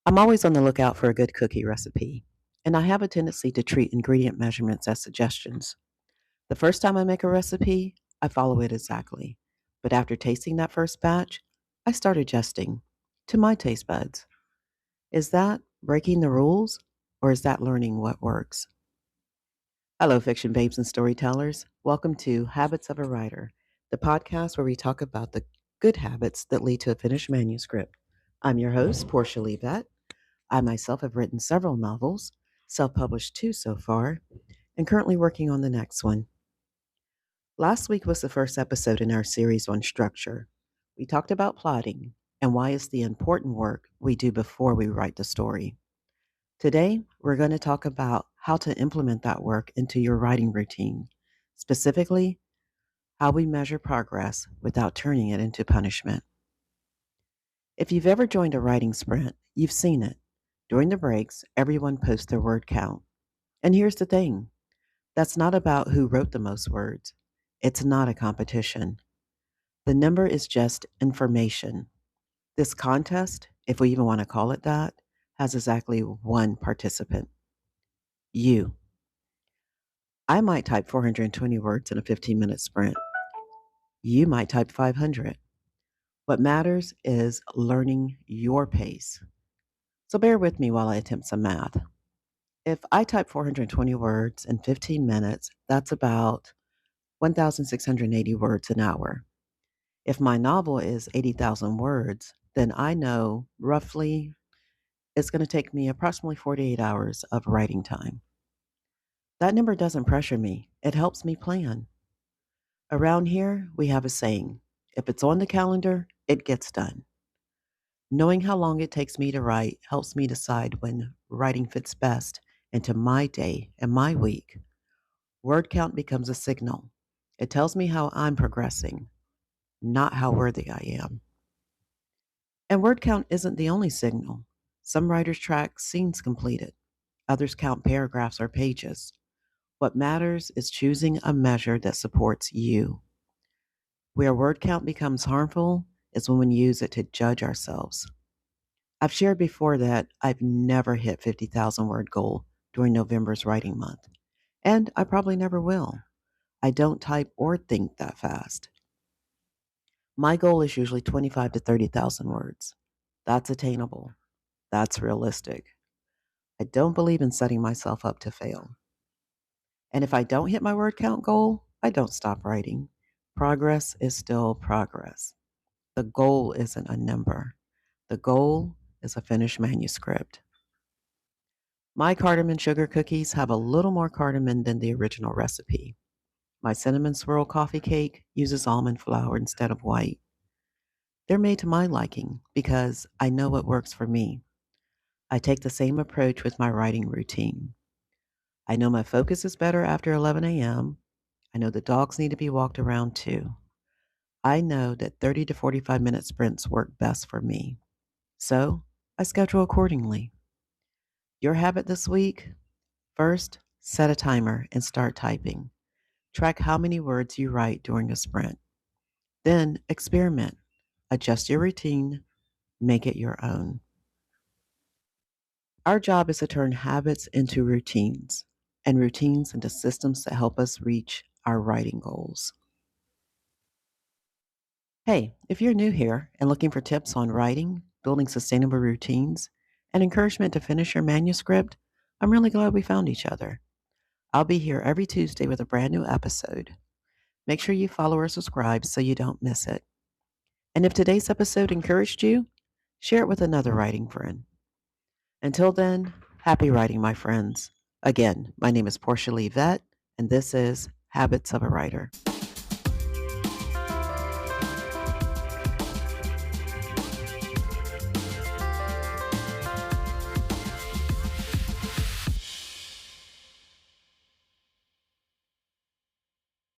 I'm always on the lookout for a good cookie recipe, and I have a tendency to treat ingredient measurements as suggestions. The first time I make a recipe, I follow it exactly. But after tasting that first batch, I start adjusting to my taste buds. Is that breaking the rules, or is that learning what works? Hello, fiction babes and storytellers. Welcome to Habits of a Writer, the podcast where we talk about the good habits that lead to a finished manuscript. I'm your host, Portia Leivette. I myself have written several novels, self published two so far, and currently working on the next one. Last week was the first episode in our series on structure. We talked about plotting and why it's the important work we do before we write the story. Today, we're going to talk about how to implement that work into your writing routine, specifically, how we measure progress without turning it into punishment. If you've ever joined a writing sprint, you've seen it. During the breaks, everyone posts their word count. And here's the thing, that's not about who wrote the most words. It's not a competition. The number is just information. This contest, if we even want to call it that, has exactly one participant, you. I might type 420 words in a 15-minute sprint. You might type 500. What matters is learning your pace. So bear with me while I attempt some math. If I type 420 words in 15 minutes, that's about 1,680 words an hour. If my novel is 80,000 words, then I know roughly it's going to take me approximately 48 hours of writing time. That number doesn't pressure me, it helps me plan. Around here, we have a saying, if it's on the calendar, it gets done. Knowing how long it takes me to write helps me decide when writing fits best into my day and my week. Word count becomes a signal. It tells me how I'm progressing, not how worthy I am. And word count isn't the only signal. Some writers track scenes completed, others count paragraphs or pages. What matters is choosing a measure that supports you. Where word count becomes harmful is when we use it to judge ourselves. I've shared before that I've never hit 50,000 word goal during November's writing month, and I probably never will. I don't type or think that fast. My goal is usually 25 to 30,000 words. That's attainable. That's realistic. I don't believe in setting myself up to fail. And if I don't hit my word count goal, I don't stop writing. Progress is still progress. The goal isn't a number. The goal is a finished manuscript. My cardamom sugar cookies have a little more cardamom than the original recipe. My cinnamon swirl coffee cake uses almond flour instead of white. They're made to my liking because I know what works for me. I take the same approach with my writing routine. I know my focus is better after 11 a.m. I know the dogs need to be walked around too. I know that 30 to 45-minute sprints work best for me. So I schedule accordingly. Your habit this week? First, set a timer and start typing. Track how many words you write during a sprint. Then experiment. Adjust your routine. Make it your own. Our job is to turn habits into routines and routines into systems that help us reach our writing goals. Hey, if you're new here and looking for tips on writing, building sustainable routines, and encouragement to finish your manuscript, I'm really glad we found each other. I'll be here every Tuesday with a brand new episode. Make sure you follow or subscribe so you don't miss it. And if today's episode encouraged you, share it with another writing friend. Until then, happy writing, my friends. Again, my name is Portia Leivette, and this is Habits of a Writer.